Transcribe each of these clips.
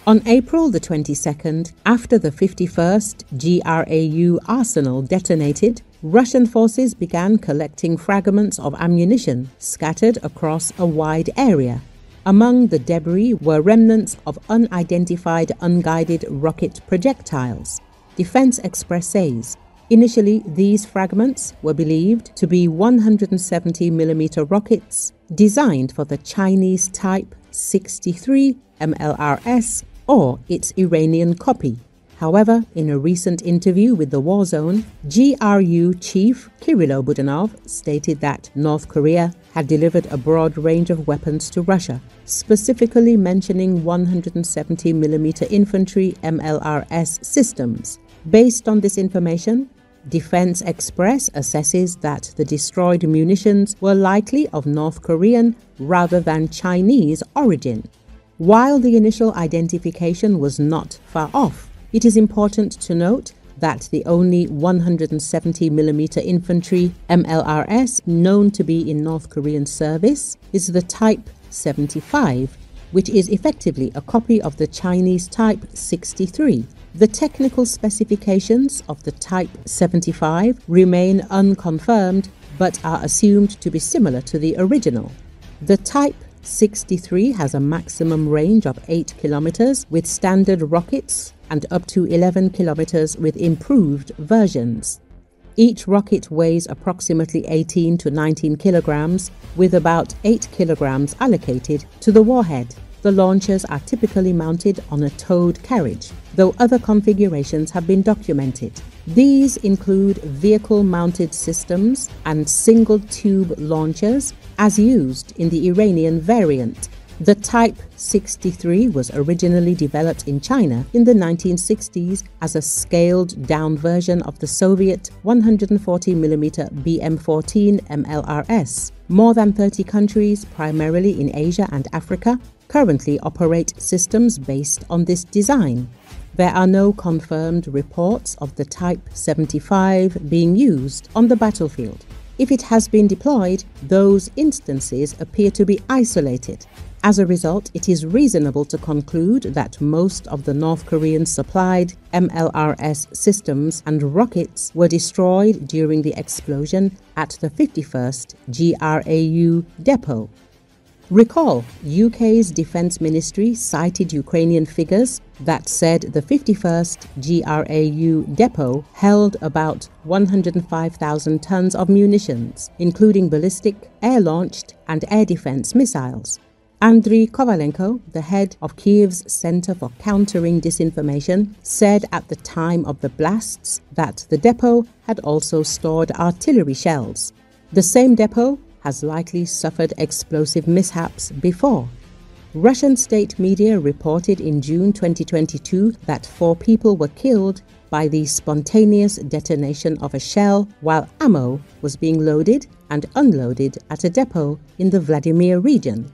On April the 22nd, after the 51st GRAU arsenal detonated, Russian forces began collecting fragments of ammunition scattered across a wide area. Among the debris were remnants of unidentified unguided rocket projectiles. Defense Express says, initially these fragments were believed to be 170mm rockets designed for the Chinese Type 63 MLRS or its Iranian copy. However, in a recent interview with the War Zone, GRU chief Kyrylo Budanov stated that North Korea had delivered a broad range of weapons to Russia, specifically mentioning 170mm infantry MLRS systems. Based on this information, Defense Express assesses that the destroyed munitions were likely of North Korean rather than Chinese origin. While the initial identification was not far off, it is important to note that the only 170mm infantry MLRS known to be in North Korean service is the Type 75, which is effectively a copy of the Chinese Type 63. The technical specifications of the Type 75 remain unconfirmed but are assumed to be similar to the original. The Type 63 has a maximum range of 8 kilometers with standard rockets and up to 11 kilometers with improved versions. Each rocket weighs approximately 18 to 19 kilograms, with about 8 kilograms allocated to the warhead. The launchers are typically mounted on a towed carriage, though other configurations have been documented. These include vehicle-mounted systems and single-tube launchers, as used in the Iranian variant. The Type 63 was originally developed in China in the 1960s as a scaled-down version of the Soviet 140mm BM-14 MLRS. More than 30 countries, primarily in Asia and Africa, currently operate systems based on this design. There are no confirmed reports of the Type 75 being used on the battlefield. If it has been deployed, those instances appear to be isolated. As a result, it is reasonable to conclude that most of the North Korean-supplied MLRS systems and rockets were destroyed during the explosion at the 51st GRAU depot. Recall, UK's Defence Ministry cited Ukrainian figures that said the 51st GRAU depot held about 105,000 tons of munitions, including ballistic, air-launched and air defence missiles. Andriy Kovalenko, the head of Kiev's Center for Countering Disinformation, said at the time of the blasts that the depot had also stored artillery shells. The same depot has likely suffered explosive mishaps before. Russian state media reported in June 2022 that 4 people were killed by the spontaneous detonation of a shell while ammo was being loaded and unloaded at a depot in the Vladimir region.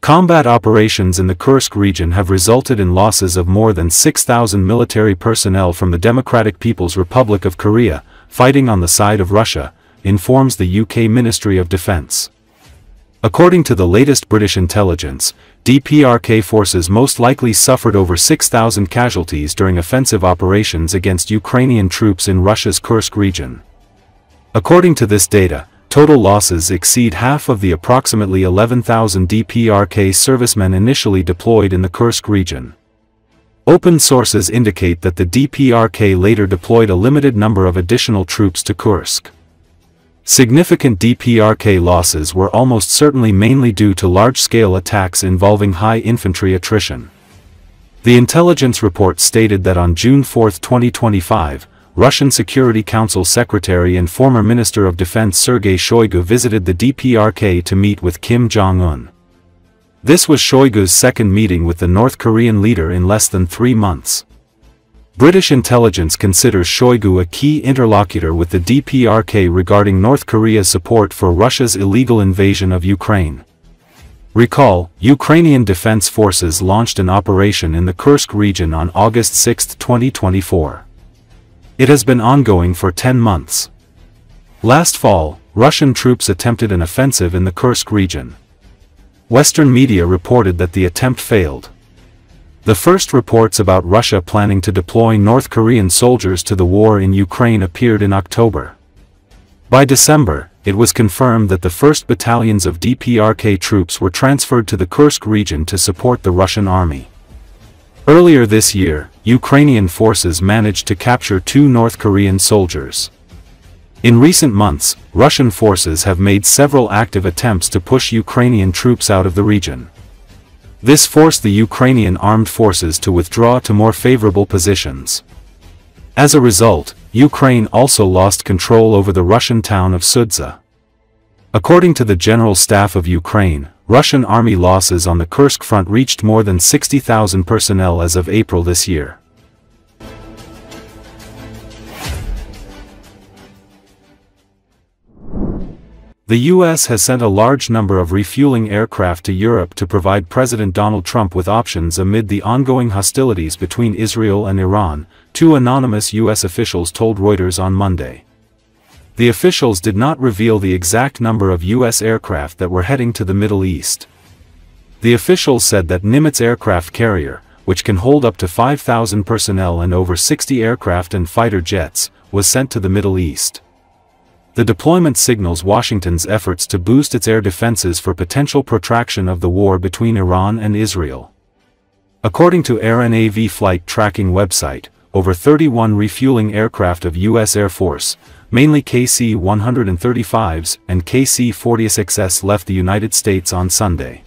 Combat operations in the Kursk region have resulted in losses of more than 6,000 military personnel from the Democratic People's Republic of Korea, fighting on the side of Russia, informs the UK Ministry of Defence. According to the latest British intelligence, DPRK forces most likely suffered over 6,000 casualties during offensive operations against Ukrainian troops in Russia's Kursk region. According to this data, total losses exceed half of the approximately 11,000 DPRK servicemen initially deployed in the Kursk region. Open sources indicate that the DPRK later deployed a limited number of additional troops to Kursk. Significant DPRK losses were almost certainly mainly due to large-scale attacks involving high infantry attrition. The intelligence report stated that on June 4, 2025, Russian Security Council Secretary and former Minister of Defense Sergei Shoigu visited the DPRK to meet with Kim Jong-un. This was Shoigu's second meeting with the North Korean leader in less than 3 months. British intelligence considers Shoigu a key interlocutor with the DPRK regarding North Korea's support for Russia's illegal invasion of Ukraine. Recall, Ukrainian Defense Forces launched an operation in the Kursk region on August 6, 2024. It has been ongoing for 10 months. Last fall, Russian troops attempted an offensive in the Kursk region. Western media reported that the attempt failed. The first reports about Russia planning to deploy North Korean soldiers to the war in Ukraine appeared in October. By December, it was confirmed that the first battalions of DPRK troops were transferred to the Kursk region to support the Russian army. Earlier this year, Ukrainian forces managed to capture 2 North Korean soldiers. In recent months, Russian forces have made several active attempts to push Ukrainian troops out of the region. This forced the Ukrainian armed forces to withdraw to more favorable positions. As a result, Ukraine also lost control over the Russian town of Sudza. According to the General Staff of Ukraine, Russian army losses on the Kursk front reached more than 60,000 personnel as of April this year. The U.S. has sent a large number of refueling aircraft to Europe to provide President Donald Trump with options amid the ongoing hostilities between Israel and Iran, 2 anonymous U.S. officials told Reuters on Monday. The officials did not reveal the exact number of U.S. aircraft that were heading to the Middle East. The officials said that Nimitz aircraft carrier, which can hold up to 5,000 personnel and over 60 aircraft and fighter jets, was sent to the Middle East. The deployment signals Washington's efforts to boost its air defenses for potential protraction of the war between Iran and Israel. According to AirNAV flight tracking website, over 31 refueling aircraft of U.S. Air Force, mainly KC-135s and KC-46s, left the United States on Sunday.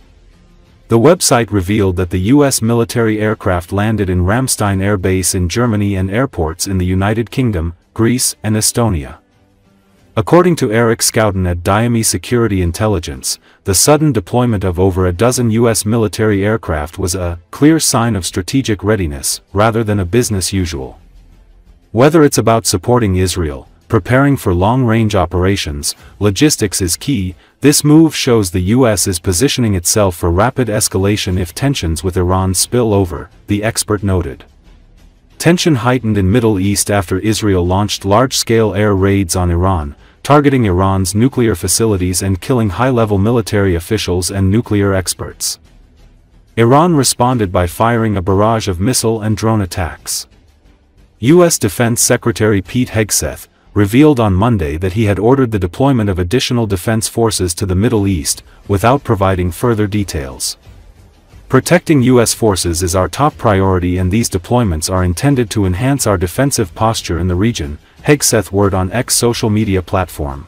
The website revealed that the U.S. military aircraft landed in Ramstein Air Base in Germany and airports in the United Kingdom, Greece, and Estonia. According to Eric Schouten at Diami Security Intelligence, the sudden deployment of over a dozen U.S. military aircraft was a clear sign of strategic readiness, rather than a business usual. Whether it's about supporting Israel, preparing for long-range operations, logistics is key, this move shows the U.S. is positioning itself for rapid escalation if tensions with Iran spill over, the expert noted. Tension heightened in Middle East after Israel launched large-scale air raids on Iran, targeting Iran's nuclear facilities and killing high-level military officials and nuclear experts. Iran responded by firing a barrage of missile and drone attacks. U.S. Defense Secretary Pete Hegseth revealed on Monday that he had ordered the deployment of additional defense forces to the Middle East, without providing further details. Protecting U.S. forces is our top priority, and these deployments are intended to enhance our defensive posture in the region, Hegseth word on X social media platform.